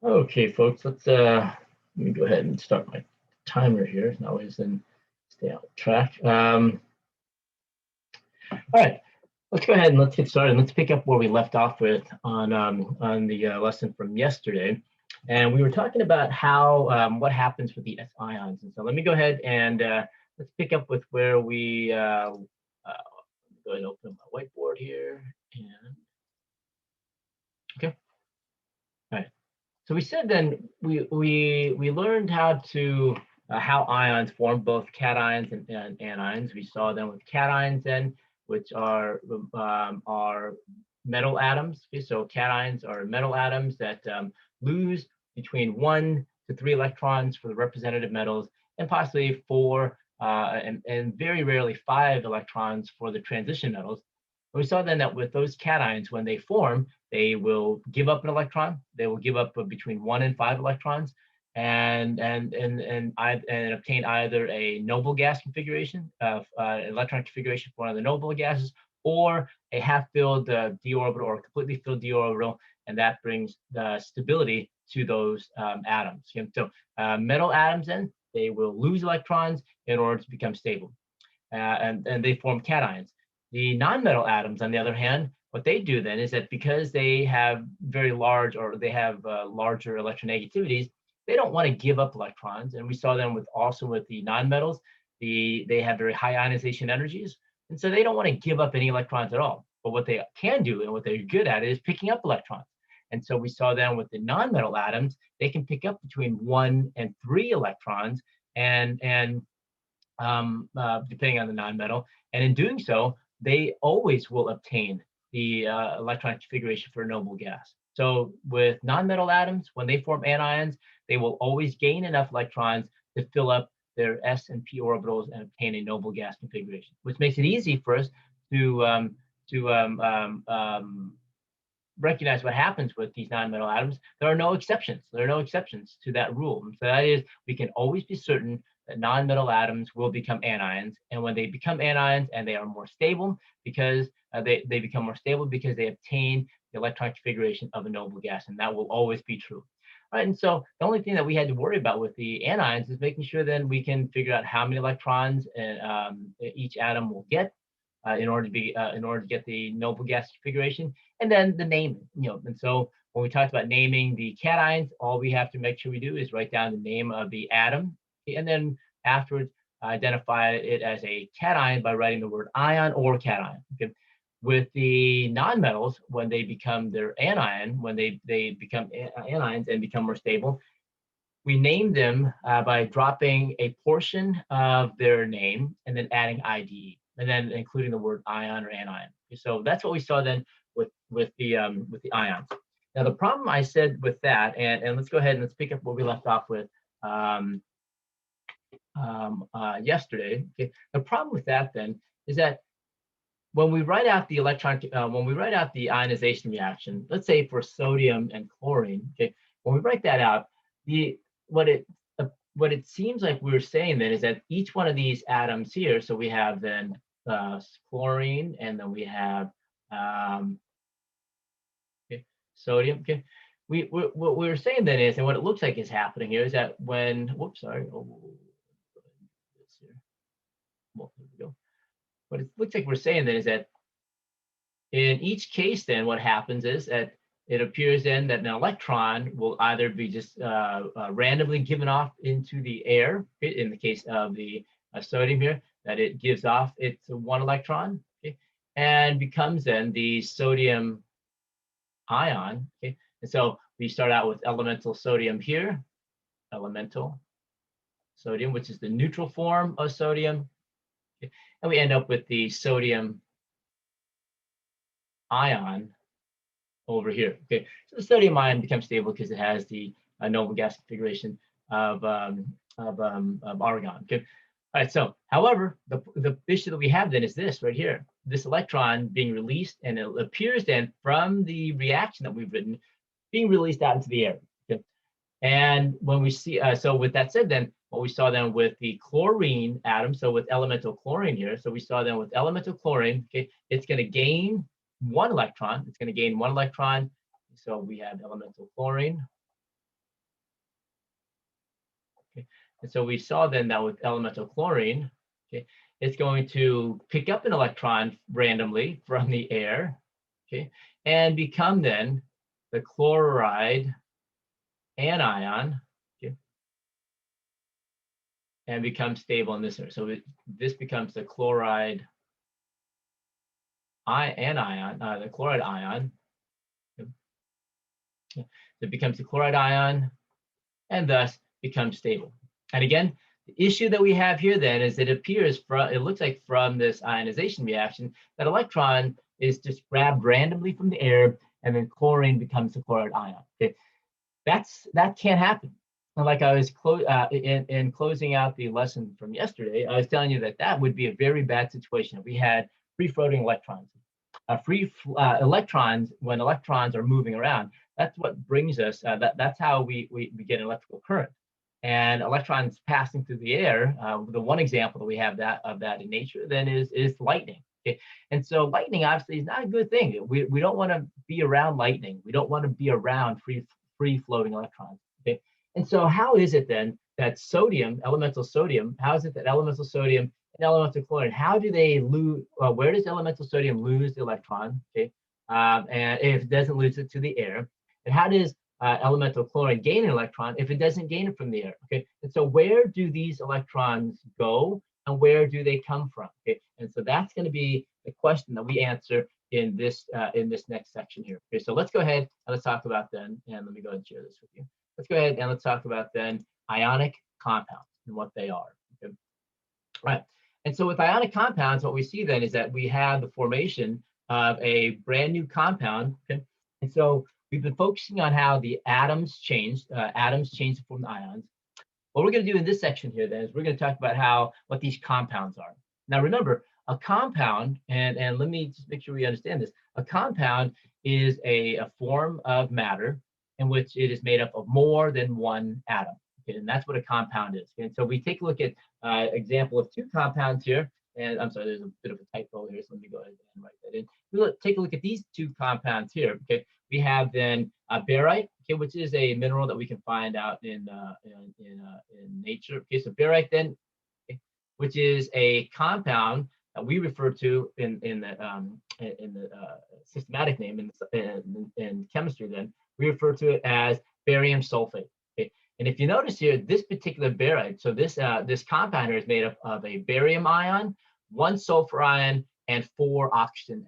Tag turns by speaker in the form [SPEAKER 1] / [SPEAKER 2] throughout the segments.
[SPEAKER 1] Okay, folks, let me go ahead and start my timer here. Now we can stay on track. All right, let's go ahead and let's get started. Let's pick up where we left off with on the lesson from yesterday, and we were talking about how what happens with the S ions. And so let me go ahead and let's pick up with where we go ahead and open up my whiteboard here. And okay, all right. So we said then we learned how ions form, both cations and anions. We saw them with cations then, which are metal atoms. Okay, so cations are metal atoms that lose between 1 to 3 electrons for the representative metals, and possibly 4 and very rarely 5 electrons for the transition metals. We saw then that with those cations, when they form, they will give up an electron. They will give up between 1 and 5 electrons, and obtain either a noble gas configuration of electron configuration for one of the noble gases, or a half-filled d orbital or completely filled d orbital, and that brings the stability to those atoms. And so metal atoms then they will lose electrons in order to become stable, and they form cations. The nonmetal atoms, on the other hand, what they do then is that because they have very large, or they have larger electronegativities, they don't want to give up electrons. And we saw them also with the nonmetals. They have very high ionization energies, and so they don't want to give up any electrons at all. But what they can do and what they're good at is picking up electrons. And so we saw then with the nonmetal atoms, they can pick up between 1 and 3 electrons, and depending on the nonmetal. And in doing so, they always will obtain the electron configuration for a noble gas. So with nonmetal atoms, when they form anions, they will always gain enough electrons to fill up their s and p orbitals and obtain a noble gas configuration, which makes it easy for us to to um, um, um, recognize what happens with these nonmetal atoms. There are no exceptions. There are no exceptions to that rule. And so that is, we can always be certain that nonmetal atoms will become anions. And when they become anions, and they are more stable, because they become more stable because they obtain the electron configuration of a noble gas, and that will always be true. All right, and so the only thing that we had to worry about with the anions is making sure then we can figure out how many electrons each atom will get in order to get the noble gas configuration, and then the naming. And so when we talked about naming the cations, all we have to make sure we do is write down the name of the atom, okay, and then afterwards identify it as a cation by writing the word ion or cation. Okay. With the nonmetals, when they become their anion, when they become anions and become more stable, we name them by dropping a portion of their name and then adding IDE, and then including the word ion or anion. So that's what we saw then with the ions. Now the problem I said with that, and let's go ahead and let's pick up where we left off with um, yesterday. Okay, the problem with that then is that when we write out the when we write out the ionization reaction, let's say for sodium and chlorine, okay, when we write that out, the what it what it seems like we're saying then is that each one of these atoms here, so we have then chlorine, and then we have um, okay, sodium. Okay, what we're saying then is, and what it looks like is happening here is that when, whoops, sorry, this here. Well, here we go. What it looks like we're saying then is that in each case, then what happens is that it appears then that an electron will either be just randomly given off into the air, okay, in the case of the sodium here, that it gives off its 1 electron, okay, and becomes then the sodium ion. Okay, and so we start out with elemental sodium here, elemental sodium, which is the neutral form of sodium, okay, and we end up with the sodium ion over here. Okay, so the sodium ion becomes stable because it has the noble gas configuration of argon. Okay, all right. So, however, the issue that we have then is this right here: this electron being released, and it appears then from the reaction that we've written, being released out into the air. Okay, and when we see, so with that said, then what we saw then with the chlorine atom, so with elemental chlorine here, so we saw then with elemental chlorine, okay, it's going to gain 1 electron. It's going to gain 1 electron. So we have elemental chlorine. Okay. And so we saw then that with elemental chlorine, okay, it's going to pick up an electron randomly from the air, okay, and become then the chloride anion, okay, and become stable in this area. So this becomes the chloride anion, the chloride ion. Okay. It becomes the chloride ion and thus becomes stable. And again, the issue that we have here then is it appears from, it looks like from this ionization reaction that electron is just grabbed randomly from the air and then chlorine becomes the chloride ion. Okay, that can't happen. And like I was in closing out the lesson from yesterday, I was telling you that that would be a very bad situation if we had free floating electrons. Electrons, when electrons are moving around, that's what brings us, that's how we get an electrical current. And electrons passing through the air, the one example that we have of that in nature then is lightning. Okay? And so lightning obviously is not a good thing. We don't want to be around lightning. We don't want to be around free floating electrons. Okay? And so how is it then that sodium, elemental sodium, how is it that elemental sodium and elemental chlorine, how do they lose, where does elemental sodium lose the electron, okay? And if it doesn't lose it to the air, and how does elemental chlorine gain an electron if it doesn't gain it from the air, okay? And so where do these electrons go and where do they come from, okay? And so that's going to be the question that we answer in this next section here. Okay, so let's go ahead and let's talk about then, and let me go ahead and share this with you. Let's go ahead and let's talk about then ionic compounds and what they are. Okay, all right. And so with ionic compounds, what we see then is that we have the formation of a brand new compound. Okay, and so we've been focusing on how the atoms change to form the ions. What we're going to do in this section here then is we're going to talk about what these compounds are. Now remember, a compound, and let me just make sure we understand this. A compound is a form of matter in which it is made up of more than one atom. Okay, and that's what a compound is. Okay, and so we take a look at example of two compounds here. And I'm sorry, there's a bit of a typo here, so let me go ahead and write that in. We'll take a look at these two compounds here. Okay, we have then barite, okay, which is a mineral that we can find out in nature. Okay, so barite then, okay, which is a compound that we refer to in the systematic name in chemistry. Then we refer to it as barium sulfate. Okay, and if you notice here, this particular barite, so this compound here is made up of a barium ion, one sulfur ion, and four oxygen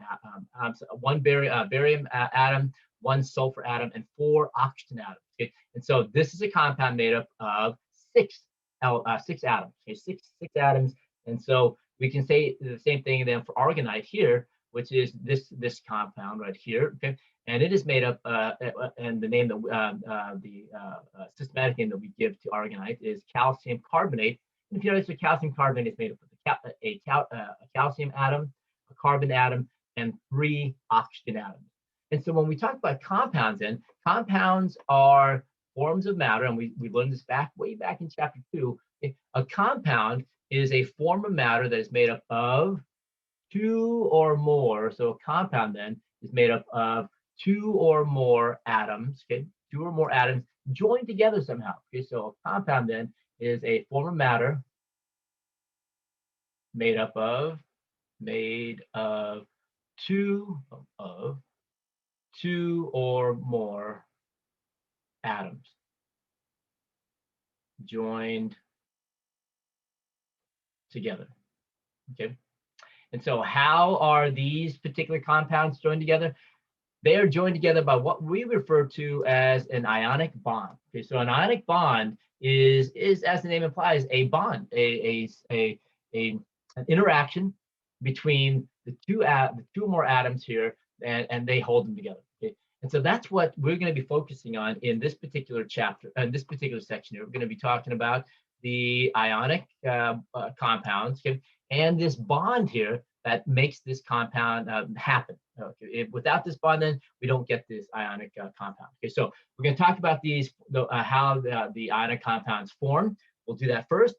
[SPEAKER 1] one barium atom, one sulfur atom, and four oxygen atoms. Okay, and so this is a compound made up of six atoms. Okay, six atoms, and so we can say the same thing then for argonite here, which is this compound right here. Okay, and it is made up, and the name that the systematic name that we give to argonite is calcium carbonate. And if you notice, the calcium carbonate is made up of a calcium atom, a carbon atom, and three oxygen atoms. And so when we talk about compounds, then compounds are forms of matter, and we learned this way back in chapter 2. A compound is a form of matter that is made up of two or more. So a compound then is made up of two or more atoms, okay? Two or more atoms joined together somehow. Okay, so a compound then is a form of matter made of two or more atoms joined together. Okay, and so how are these particular compounds joined together? They are joined together by what we refer to as an ionic bond. Okay, so an ionic bond is as the name implies, a bond, an interaction between the two or more atoms here, and they hold them together. Okay, and so that's what we're going to be focusing on in this particular chapter, in this particular section here. We're going to be talking about the ionic compounds, okay, and this bond here that makes this compound happen. Okay, without this bond, then we don't get this ionic compound. Okay, so we're going to talk about how the ionic compounds form. We'll do that first,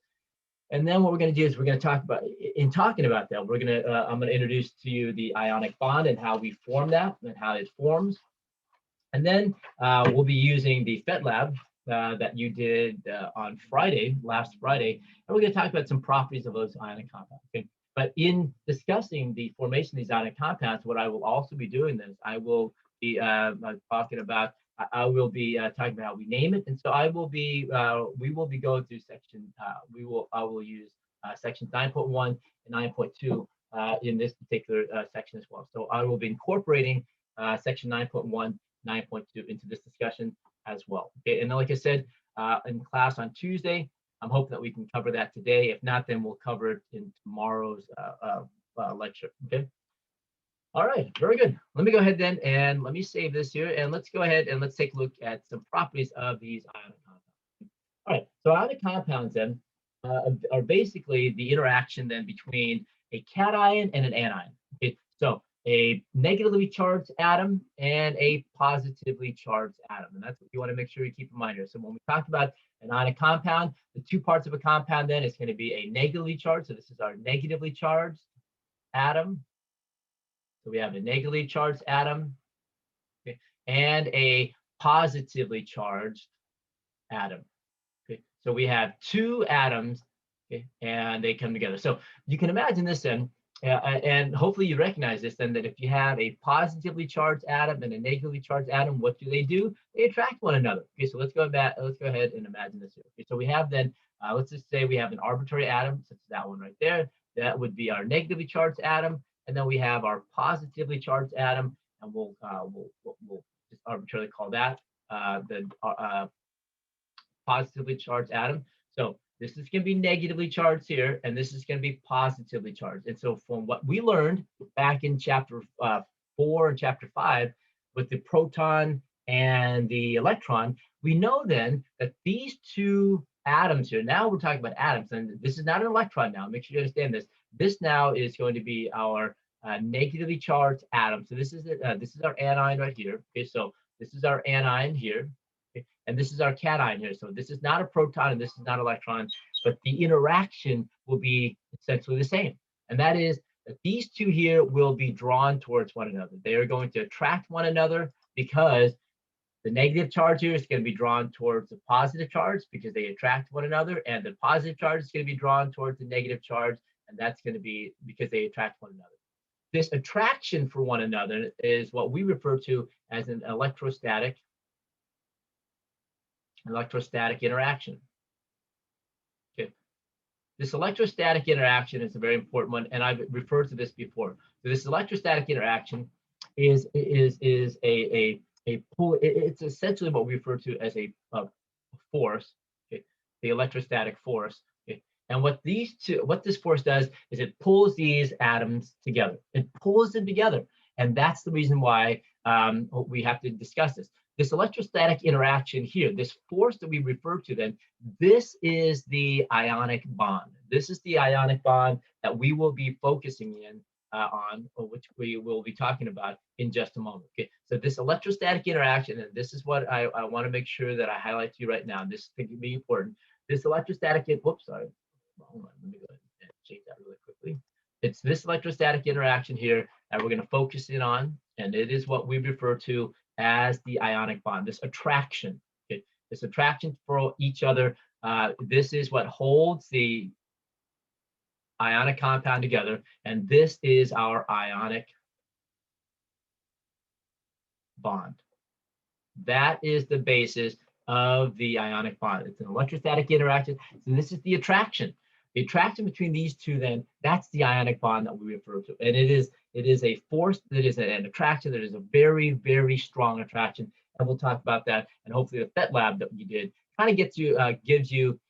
[SPEAKER 1] and then what we're going to do is we're going to talk about, in talking about that, we're going to I'm going to introduce to you the ionic bond and how we form that and how it forms, and then we'll be using the PhET lab that you did on Friday, last Friday, and we're going to talk about some properties of those ionic compounds. Okay, but in discussing the formation of these ionic compounds, what I will also be doing is I will be talking about. I will be talking about how we name it, and so we will be going through section. I will use sections 9.1 and 9.2 in this particular section as well. So I will be incorporating section 9.1, 9.2 into this discussion as well. Okay, and then like I said, in class on Tuesday, I'm hoping that we can cover that today. If not, then we'll cover it in tomorrow's lecture. Okay. All right, very good. Let me go ahead then and let me save this here, and let's go ahead and let's take a look at some properties of these ionic compounds. All right, so ionic compounds then are basically the interaction then between a cation and an anion. Okay, so a negatively charged atom and a positively charged atom, and that's what you want to make sure you keep in mind here. So when we talk about an ionic compound, the two parts of a compound then is going to be a negatively charged. So this is our negatively charged atom. So we have a negatively charged atom, okay, and a positively charged atom. Okay, so we have two atoms, okay, and they come together. So you can imagine this then, and hopefully you recognize this then, that if you have a positively charged atom and a negatively charged atom, what do? They attract one another. Okay, so let's go back. Let's go ahead and imagine this here. Okay, so we have then, let's just say we have an arbitrary atom, such as that one right there. That would be our negatively charged atom. And then we have our positively charged atom, and we'll just arbitrarily call that the positively charged atom. So this is going to be negatively charged here, and this is going to be positively charged. And so from what we learned back in chapter 4 and chapter 5 with the proton and the electron, we know then that these two atoms here, now we're talking about atoms, and this is not an electron now. Make sure you understand this. This now is going to be our negatively charged atom. So this is our anion right here. Okay, so this is our anion here, okay, and this is our cation here. So this is not a proton and this is not an electron, but the interaction will be essentially the same. And that is that these two here will be drawn towards one another. They are going to attract one another because the negative charge here is going to be drawn towards the positive charge because they attract one another, and the positive charge is going to be drawn towards the negative charge, and that's going to be because they attract one another. This attraction for one another is what we refer to as an electrostatic interaction. Okay. This electrostatic interaction is a very important one, and I've referred to this before. So this electrostatic interaction is a pull. It's essentially what we refer to as a force, okay, the electrostatic force. Okay. And what this force does is it pulls these atoms together. It pulls them together, and that's the reason why we have to discuss this. This electrostatic interaction here, this force that we refer to, then this is the ionic bond. This is the ionic bond that we will be focusing in on, or which we will be talking about in just a moment. Okay, so this electrostatic interaction, and this is what I want to make sure that I highlight to you right now. This is going to be important. This electrostatic, whoops, sorry, hold on, let me go ahead and change that really quickly. It's this electrostatic interaction here that we're going to focus in on, and it is what we refer to as the ionic bond. This attraction, okay, this attraction for each other. This is what holds the ionic compound together, and this is our ionic bond. That is the basis of the ionic bond. It's an electrostatic interaction. So this is the attraction. The attraction between these two, then, that's the ionic bond that we refer to. And it is a force, that is an attraction, that is a very, very strong attraction. And we'll talk about that. And hopefully the PhET lab that you did kind of gives you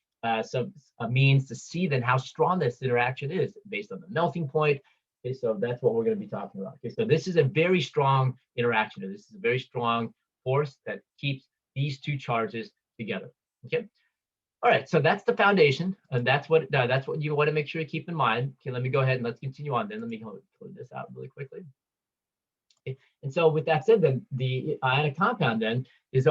[SPEAKER 1] some means to see then how strong this interaction is based on the melting point. Okay, so that's what we're going to be talking about. Okay, so this is a very strong interaction. This is a very strong force that keeps these two charges together. Okay. All right, so that's the foundation, and that's what you want to make sure you keep in mind. Okay, let me go ahead and let's continue on. Then let me pull this out really quickly. Okay. And so with that said, then the ionic compound then is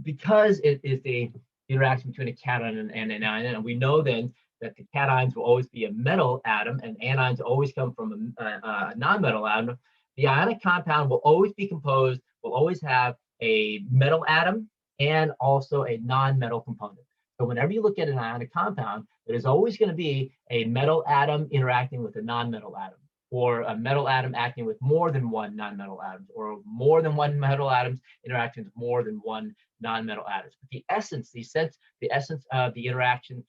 [SPEAKER 1] because it is the interaction between a cation and an anion, and we know then that the cations will always be a metal atom, and anions always come from a non-metal atom. The ionic compound will always be composed, will always have a metal atom and also a non-metal component. So whenever you look at an ionic compound, there is always going to be a metal atom interacting with a non-metal atom, or a metal atom acting with more than one non-metal atom, or more than one metal atoms interacting with more than one non-metal atoms. But the essence, the essence of the interaction,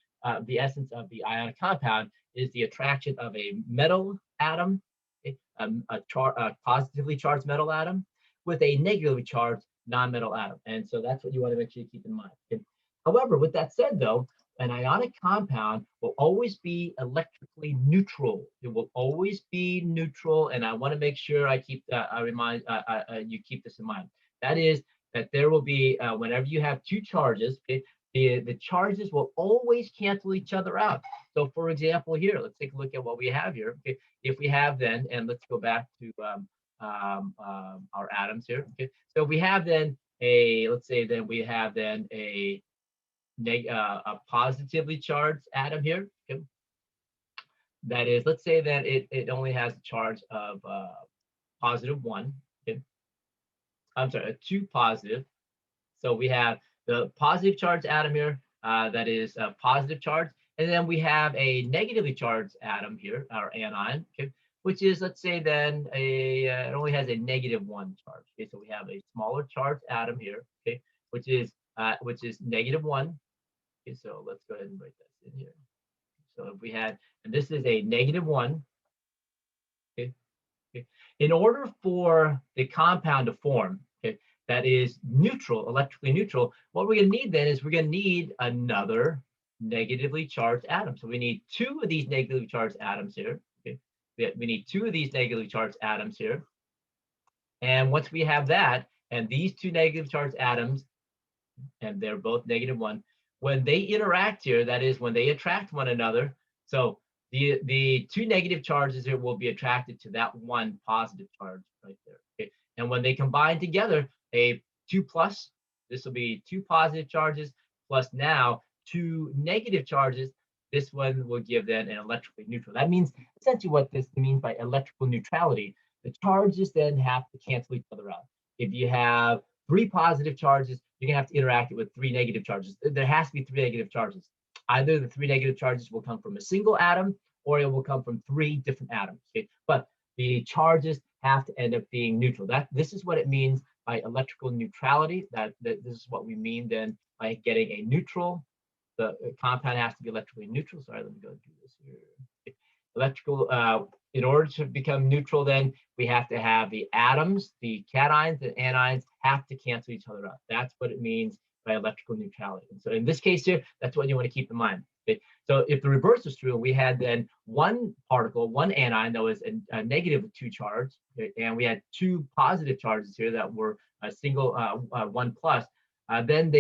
[SPEAKER 1] the essence of the ionic compound is the attraction of a metal atom, a positively charged metal atom, with a negatively charged non-metal atom. And so that's what you want to make sure you keep in mind. Okay? However, with that said, though, an ionic compound will always be electrically neutral. It will always be neutral, and I want to make sure I keep that. You keep this in mind. That is that there will be whenever you have two charges, okay, the charges will always cancel each other out. So, for example, here, let's take a look at what we have here. Okay, if we have then, and let's go back to our atoms here. Okay, so we have then let's say then we have then a positively charged atom here. Okay? That is, let's say that it only has a charge of +1. Okay? I'm sorry, a 2 positive. So we have the positive charged atom here, that is a positive charge. And then we have a negatively charged atom here, our anion, okay, which is, let's say then it only has a -1 charge. Okay, so we have a smaller charged atom here, okay, which is -1. Okay, so let's go ahead and write this in here. So if we had, and this is a -1, okay, okay. In order for the compound to form, okay, that is neutral, electrically neutral, what we're going to need then is we're going to need another negatively charged atom. So we need two of these negatively charged atoms here. Okay, we need two of these negatively charged atoms here. And once we have that, and these two negative charged atoms, and they're both -1, when they interact here, that is when they attract one another, so the two negative charges here will be attracted to that one positive charge right there. Okay? And when they combine together, a 2 plus, this will be two positive charges plus now two negative charges. This one will give then an electrically neutral. That means essentially what this means by electrical neutrality. The charges then have to cancel each other out. If you have three positive charges, you're gonna have to interact it with three negative charges. There has to be three negative charges. Either the three negative charges will come from a single atom, or it will come from three different atoms. Okay? But the charges have to end up being neutral. This is what it means by electrical neutrality. That this is what we mean then by getting a neutral. The compound has to be electrically neutral. Sorry, let me go do this here. Okay. Electrical. In order to become neutral, then we have to have the atoms, the cations and anions, have to cancel each other out. That's what it means by electrical neutrality. And so in this case here, that's what you want to keep in mind. Okay? So if the reverse is true, we had then one particle, one anion that was a -2 charge, okay, and we had two positive charges here that were a single 1 plus. Then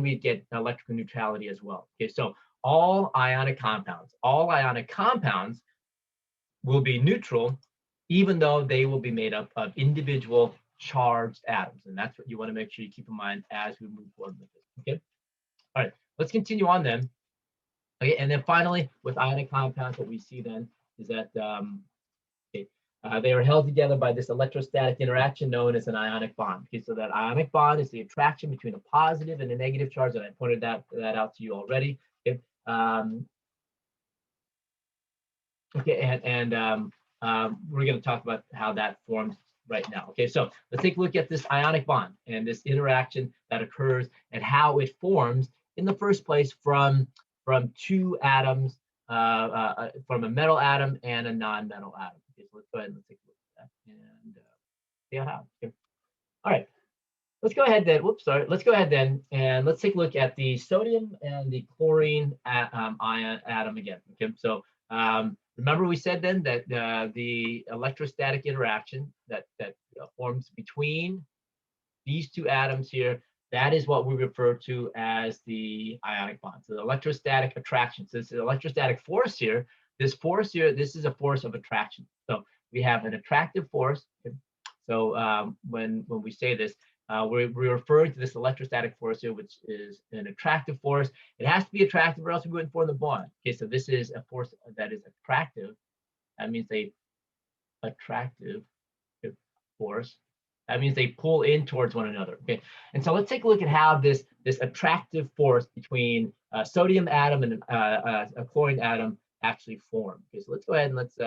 [SPEAKER 1] we'd get electrical neutrality as well. Okay, so all ionic compounds will be neutral, even though they will be made up of individual charged atoms. And that's what you want to make sure you keep in mind as we move forward with this. Okay. All right. Let's continue on then. Okay. And then finally, with ionic compounds, what we see then is that they are held together by this electrostatic interaction known as an ionic bond. Okay. So that ionic bond is the attraction between a positive and a negative charge, and I pointed that out to you already. Okay. Okay, we're going to talk about how that forms right now. Okay, so let's take a look at this ionic bond and this interaction that occurs and how it forms in the first place from two atoms, from a metal atom and a non-metal atom. Okay, so let's go ahead and take a look at that and see how. Okay. All right, let's go ahead then. Whoops, sorry. Let's go ahead then and let's take a look at the sodium and the chlorine ion atom again. Okay, so remember we said then that the electrostatic interaction that forms between these two atoms here, that is what we refer to as the ionic bond. So the electrostatic attraction. So this electrostatic force here, this is a force of attraction. So we have an attractive force. Okay? So when we say this, we're referring to this electrostatic force here, which is an attractive force. It has to be attractive, or else we wouldn't form the bond. Okay, so this is a force that is attractive. That means a attractive force. That means they pull in towards one another. Okay, and so let's take a look at how this attractive force between a sodium atom and a chlorine atom actually form. Okay, so let's go ahead and let's take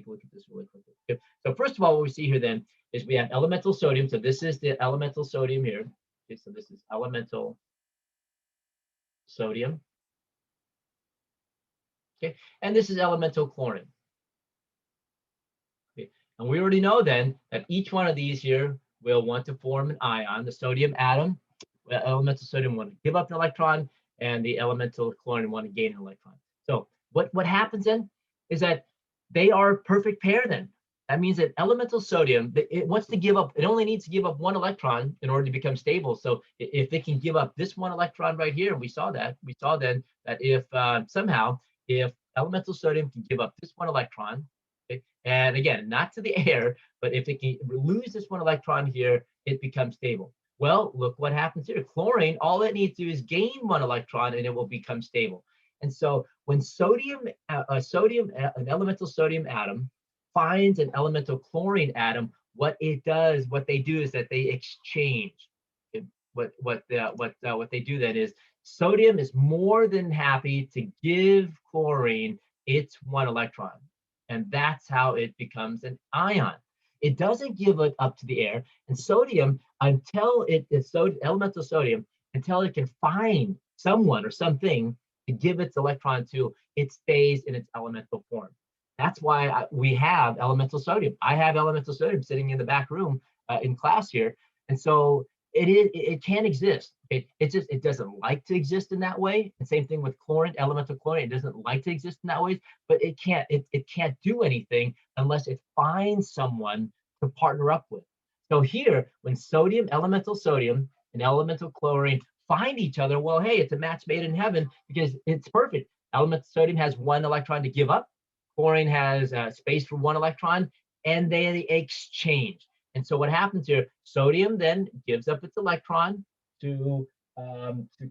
[SPEAKER 1] a look at this really quickly. Okay, so first of all, what we see here then is we have elemental sodium. So this is the elemental sodium here. Okay, so this is elemental sodium. Okay, and this is elemental chlorine. Okay, and we already know then that each one of these here will want to form an ion. The sodium atom, elemental sodium want to give up an electron, and the elemental chlorine want to gain an electron. So what happens then is that they are a perfect pair then. That means that elemental sodium, it wants to give up, it only needs to give up one electron in order to become stable. So if it can give up this one electron right here, we saw then that if somehow, if elemental sodium can give up this one electron, okay, and again, not to the air, but if it can lose this one electron here, it becomes stable. Well, look what happens here. Chlorine, all it needs to do is gain one electron and it will become stable. And so when an elemental sodium atom finds an elemental chlorine atom, what they do is that they exchange. Okay, what they do then is sodium is more than happy to give chlorine its one electron, and that's how it becomes an ion. It doesn't give it up to the air, and sodium until elemental sodium until it can find someone or something to give its electron to, it stays in its elemental form. That's why we have elemental sodium. I have elemental sodium sitting in the back room in class here, and so it can exist. It doesn't like to exist in that way. And same thing with chlorine, elemental chlorine. It doesn't like to exist in that way, but it can't do anything unless it finds someone to partner up with. So here, when elemental sodium and elemental chlorine find each other, well, hey, it's a match made in heaven because it's perfect. Elemental sodium has one electron to give up. Chlorine has space for one electron, and they exchange. And so what happens here, sodium then gives up its electron to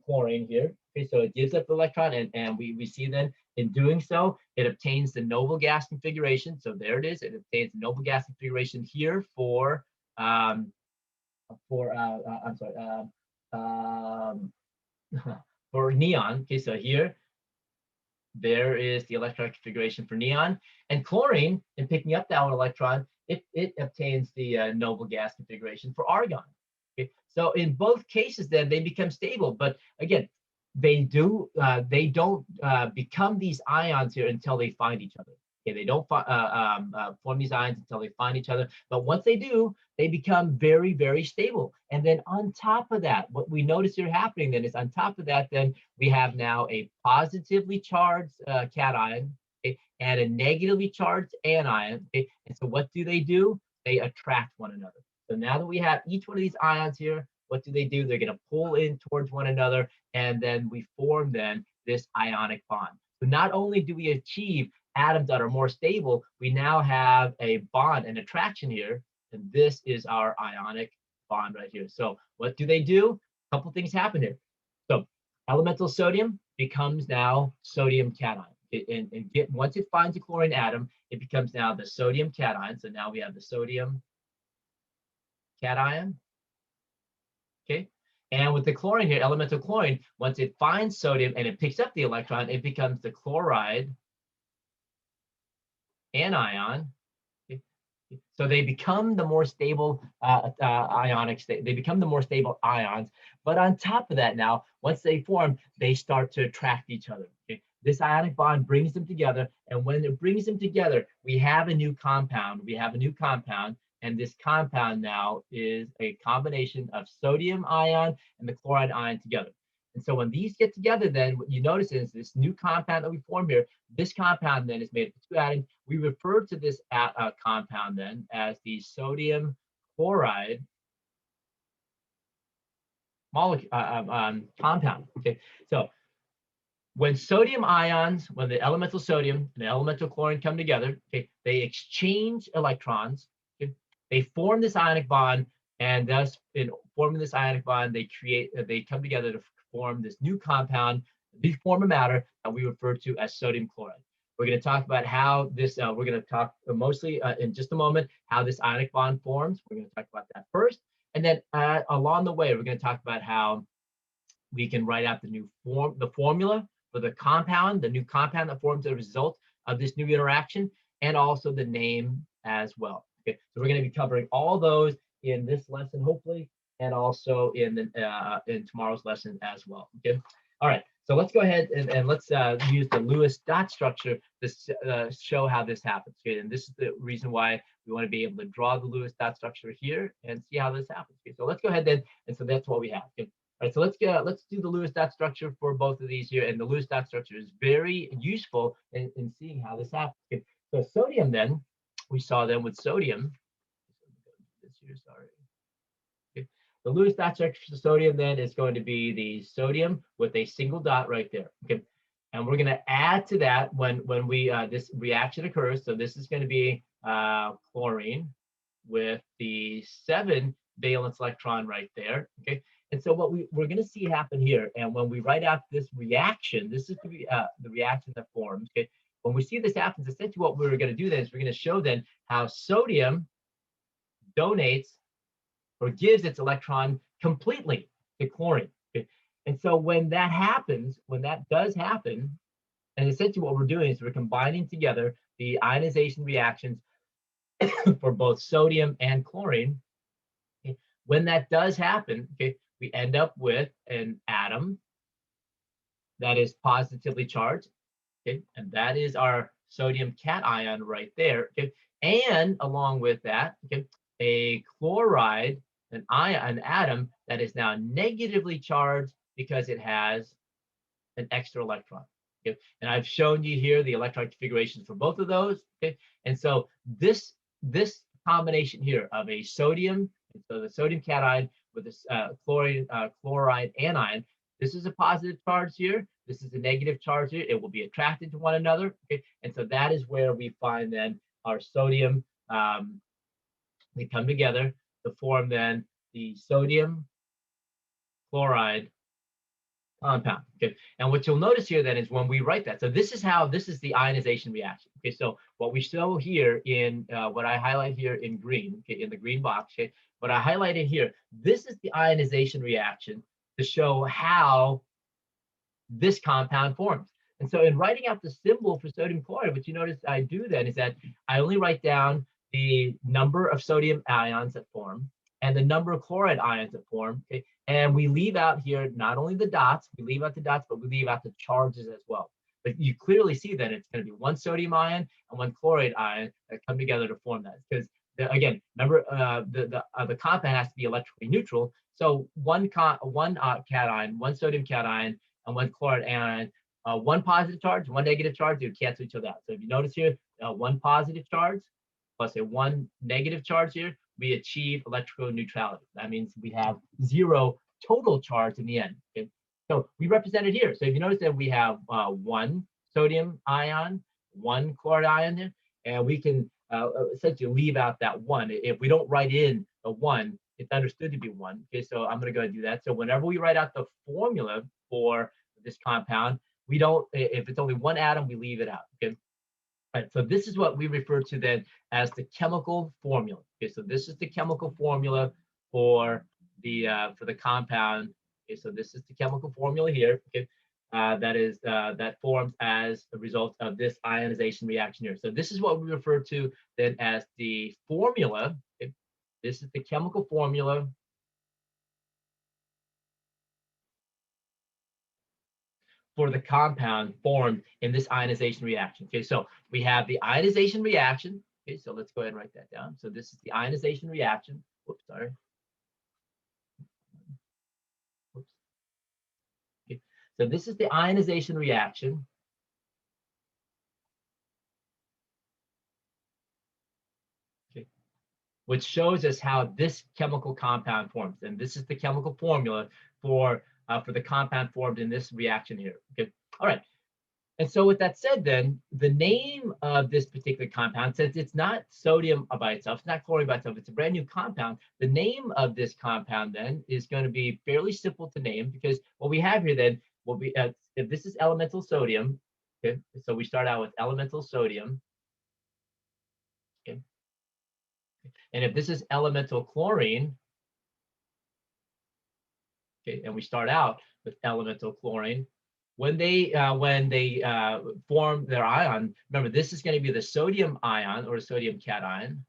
[SPEAKER 1] chlorine here. Okay, so it gives up the electron, and we see then in doing so, it obtains the noble gas configuration. So there it is. It obtains the noble gas configuration here for I'm sorry, for neon. Okay, so here there is the electron configuration for neon, and chlorine, in picking up that one electron, it obtains the noble gas configuration for argon. Okay, so in both cases, then they become stable. But again, they don't become these ions here until they find each other. Okay, they don't form these ions until they find each other. But once they do, they become very, very stable. And then on top of that, what we notice here happening then is on top of that, then we have now a positively charged cation, okay, and a negatively charged anion. Okay? And so what do? They attract one another. So now that we have each one of these ions here, what do? They're going to pull in towards one another, and then we form then this ionic bond. So not only do we achieve atoms that are more stable, we now have a bond, an attraction here, and this is our ionic bond right here. So what do? A couple things happen here. So elemental sodium becomes now sodium cation. Once it finds a chlorine atom, it becomes now the sodium cation. So now we have the sodium cation. Okay. And with the chlorine here, elemental chlorine, once it finds sodium and it picks up the electron, it becomes the chloride anion. Okay. So they become the more stable ionic state. They become the more stable ions. But on top of that now, once they form, they start to attract each other. Okay. This ionic bond brings them together. And when it brings them together, we have a new compound. And this compound now is a combination of sodium ion and the chloride ion together. And so when these get together, then what you notice is this new compound that we form here, this compound then is made of two atoms. We refer to this compound then as the sodium chloride molecule compound. Okay, so when when the elemental sodium and the elemental chlorine come together, okay, they exchange electrons. Okay, they form this ionic bond, and thus in forming this ionic bond, they come together to form this new compound. They form a matter that we refer to as sodium chloride. We're going to talk about how this, we're going to talk mostly in just a moment, how this ionic bond forms. We're going to talk about that first. And then along the way, we're going to talk about how we can write out the formula for the compound, the new compound that forms as a result of this new interaction, and also the name as well. Okay, so we're going to be covering all those in this lesson, hopefully, and also in tomorrow's lesson as well. Okay, all right. So let's go ahead and let's use the Lewis dot structure to show how this happens. Okay, and this is the reason why we want to be able to draw the Lewis dot structure here and see how this happens. Okay, so let's go ahead then, and so that's what we have. Okay. All right, so let's do the Lewis dot structure for both of these here, and the Lewis dot structure is very useful in seeing how this happens. Okay, so sodium then, we saw then with sodium. This here, sorry. Okay. The Lewis dot structure for sodium then is going to be the sodium with a single dot right there. Okay, and we're going to add to that when we this reaction occurs. So this is going to be chlorine with the 7 valence electron right there. Okay. And so what we're going to see happen here, and when we write out this reaction, this is the reaction that forms. Okay, when we see this happens, essentially what we're going to do then is we're going to show then how sodium donates or gives its electron completely to chlorine. Okay? And so when that happens, when that does happen, and essentially what we're doing is we're combining together the ionization reactions for both sodium and chlorine. Okay? When that does happen, okay, we end up with an atom that is positively charged, okay, and that is our sodium cation right there, okay, and along with that, okay, a chloride, an atom that is now negatively charged because it has an extra electron. Okay, and I've shown you here the electron configurations for both of those. Okay, and so this combination here of a sodium, so the sodium cation with this chloride anion, this is a positive charge here. This is a negative charge here. It will be attracted to one another. Okay, and so that is where we find then our sodium. They come together to form then the sodium chloride compound. Okay, and what you'll notice here then is when we write that, so this is the ionization reaction. Okay, so what we show here in what I highlight here in green, okay, in the green box, okay, what I highlighted here, this is the ionization reaction to show how this compound forms. And so in writing out the symbol for sodium chloride, what you notice I do then is that I only write down the number of sodium ions that form and the number of chloride ions that form. Okay? And we leave out here not only the dots, we leave out the dots, but we leave out the charges as well. But you clearly see that it's going to be one sodium ion and one chloride ion that come together to form that. Because again, remember the compound has to be electrically neutral. So one cation, one sodium cation, and one chloride anion, one positive charge, one negative charge, they would cancel each other out. So if you notice here, one positive charge plus a one negative charge here, we achieve electrical neutrality. That means we have 0 total charge in the end. Okay? So we represent it here. So if you notice that we have one sodium ion, one chloride ion there, and we can essentially leave out that one. If we don't write in a one, it's understood to be one. Okay, so I'm going to go ahead and do that. So whenever we write out the formula for this compound, we don't, if it's only one atom, we leave it out. Okay. All right, so this is what we refer to then as the chemical formula. Okay, so this is the chemical formula for the compound. Okay, so this is the chemical formula here. Okay, that forms as a result of this ionization reaction here. So this is what we refer to then as the formula. Okay, this is the chemical formula for the compound formed in this ionization reaction. Okay, so we have the ionization reaction. Okay, so let's go ahead and write that down. So this is the ionization reaction. Whoops, sorry. Whoops. Okay, so this is the ionization reaction. Okay, which shows us how this chemical compound forms. And this is the chemical formula for the compound formed in this reaction here. Okay, all right. And so with that said, then the name of this particular compound, since it's not sodium by itself, it's not chlorine by itself, it's a brand new compound, the name of this compound then is going to be fairly simple to name, because what we have here then will be, if this is elemental sodium, Okay, so we start out with elemental sodium. Okay, and if this is elemental chlorine, okay, and we start out with elemental chlorine, when they form their ion, remember this is going to be the sodium ion or sodium cation,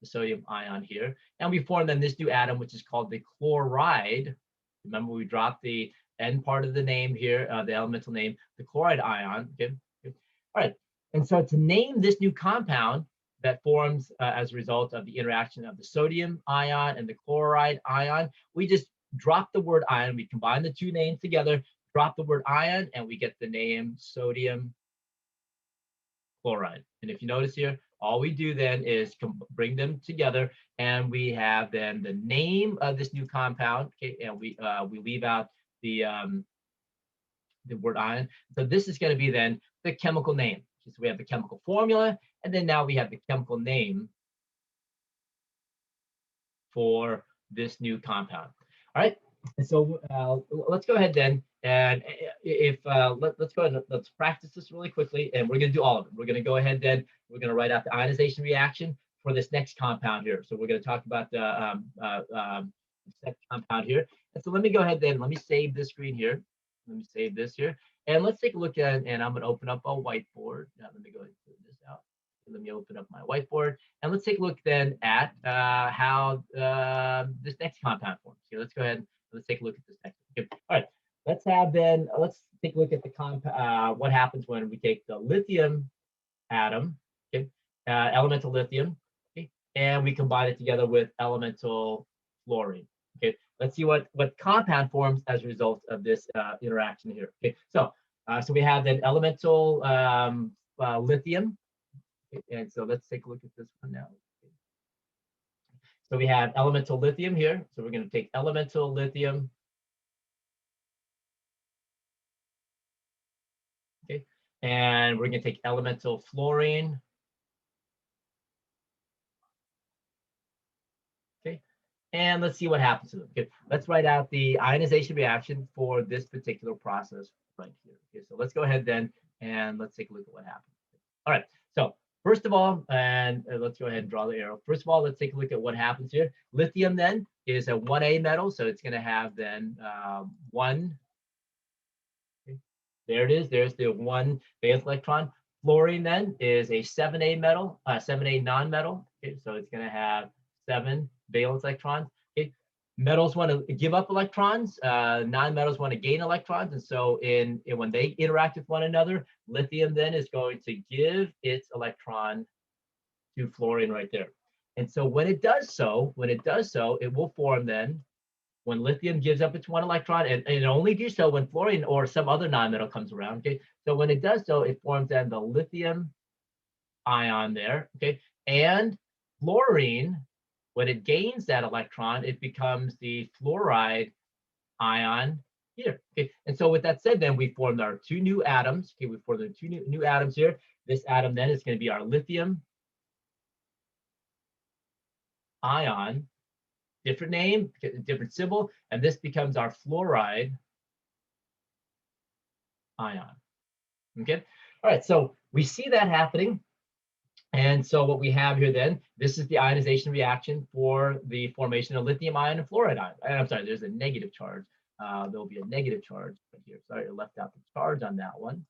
[SPEAKER 1] the sodium ion here, and we form then this new atom, which is called the chloride. Remember, we dropped the N part of the name here, the elemental name, the chloride ion. Okay. All right. And so to name this new compound that forms as a result of the interaction of the sodium ion and the chloride ion, we just drop the word ion. We combine the two names together, drop the word ion, and we get the name sodium chloride. And if you notice here, all we do then is bring them together, and we have then the name of this new compound. Okay, and we leave out the word ion. So this is going to be then the chemical name. So we have the chemical formula, and then now we have the chemical name for this new compound. All right. And so let's go ahead then, and if let's go ahead and let's practice this really quickly, and we're going to do all of it. We're going to go ahead then. We're going to write out the ionization reaction for this next compound here. So we're going to talk about the second compound here. And so let me go ahead then. Let me save this screen here. Let me save this here, and let's take a look at. And I'm going to open up a whiteboard. Now let me go ahead and clear this out. Let me open up my whiteboard, and let's take a look then at how this next compound forms. Okay, let's go ahead. Let's take a look at this next one. Okay. All right, let's take a look at the what happens when we take the lithium atom, okay, elemental lithium, okay, and we combine it together with elemental fluorine. Okay, let's see what compound forms as a result of this interaction here. Okay, so we have then elemental lithium, okay, and so let's take a look at this one now. So we have elemental lithium here. So we're going to take elemental lithium. Okay. And we're going to take elemental fluorine. Okay. And let's see what happens to them. Okay. Let's write out the ionization reaction for this particular process right here. Okay. So let's go ahead then and let's take a look at what happens. All right. So first of all, and let's go ahead and draw the arrow. First of all, let's take a look at what happens here. Lithium then is a 1A metal, so it's going to have then 1. Okay. There it is. There's the 1 valence electron. Fluorine then is a 7A metal, 7A non-metal. Okay, so it's going to have 7 valence electrons. Okay. Metals want to give up electrons. Non-metals want to gain electrons, and so when they interact with one another, lithium then is going to give its electron to fluorine right there. And so when it does so, it will form then, when lithium gives up its 1 electron, and it only do so when fluorine or some other non-metal comes around. Okay, so when it does so, it forms then the lithium ion there. Okay, and fluorine, when it gains that electron, it becomes the fluoride ion here. Okay, and so with that said, then we formed our 2 new atoms. Okay, we formed the 2 new atoms here. This atom then is going to be our lithium ion, different name, different symbol, and this becomes our fluoride ion. Okay, all right, so we see that happening. And so what we have here then, this is the ionization reaction for the formation of lithium ion and fluoride ion. And I'm sorry, there's a negative charge. There'll be a negative charge right here. Sorry, I left out the charge on that one.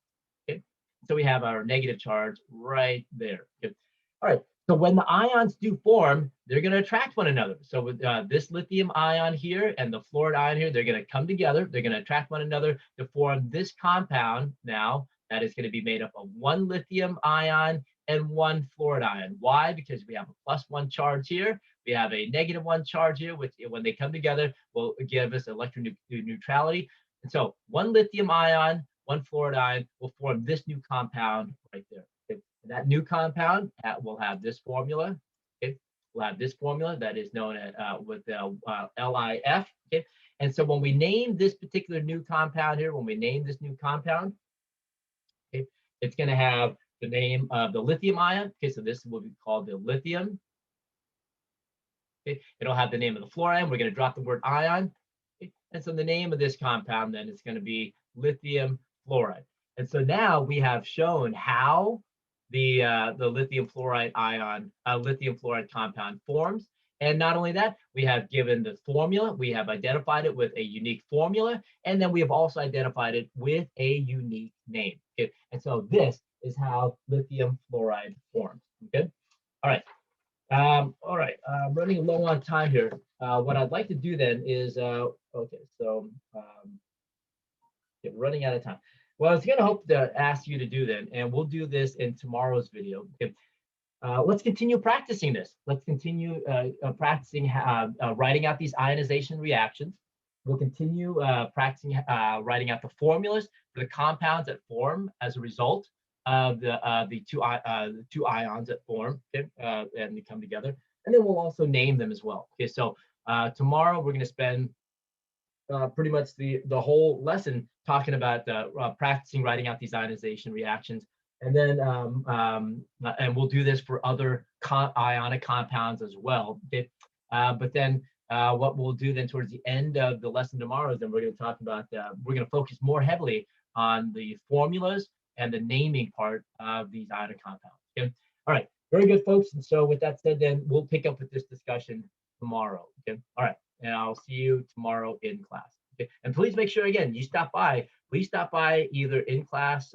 [SPEAKER 1] Okay, so we have our negative charge right there. Okay. All right, so when the ions do form, they're going to attract one another. So with this lithium ion here and the fluoride ion here, they're going to come together. They're going to attract one another to form this compound now that is going to be made up of 1 lithium ion and 1 fluoride ion. Why? Because we have a +1 charge here. We have a -1 charge here, which when they come together will give us electroneutrality. And so 1 lithium ion, 1 fluoride ion will form this new compound right there. Okay? That new compound will have this formula. Okay? We'll have this formula that is known as with LiF. Okay? And so when we name this particular new compound here, okay, it's going to have the name of the lithium ion. Okay, so this will be called the lithium. Okay, it'll have the name of the fluoride. We're going to drop the word ion. Okay, and so the name of this compound then is going to be lithium fluoride. And so now we have shown how the lithium fluoride lithium fluoride compound forms. And not only that, we have given the formula, we have identified it with a unique formula, and then we have also identified it with a unique name. Okay? And so this is how lithium fluoride forms. Okay. All right. All right. I'm running low on time here. What I'd like to do then is, okay, so yeah, we're running out of time. Well, I was going to hope to ask you to do then, and we'll do this in tomorrow's video. Okay. Let's continue practicing this. Let's continue practicing writing out these ionization reactions. We'll continue practicing writing out the formulas for the compounds that form as a result of the two ions that form, okay, and they come together. And then we'll also name them as well. Okay, so tomorrow we're going to spend pretty much the whole lesson talking about practicing writing out these ionization reactions, and then and we'll do this for other ionic compounds as well. Okay? But then what we'll do then towards the end of the lesson tomorrow is then we're going to talk about we're going to focus more heavily on the formulas and the naming part of these ionic compounds. Okay. All right. Very good, folks. And so with that said, then we'll pick up with this discussion tomorrow. Okay. All right. And I'll see you tomorrow in class. Okay? And please make sure, again, you stop by. Please stop by either in class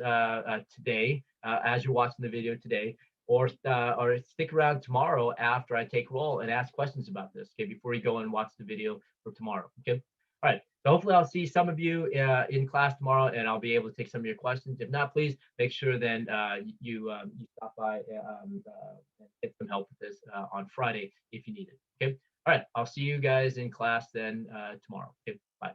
[SPEAKER 1] today, as you're watching the video today, or stick around tomorrow after I take roll and ask questions about this, okay, before you go and watch the video for tomorrow, okay? All right, so hopefully I'll see some of you in class tomorrow, and I'll be able to take some of your questions. If not, please make sure then you stop by and get some help with this on Friday if you need it, okay? All right, I'll see you guys in class then tomorrow. Okay, bye.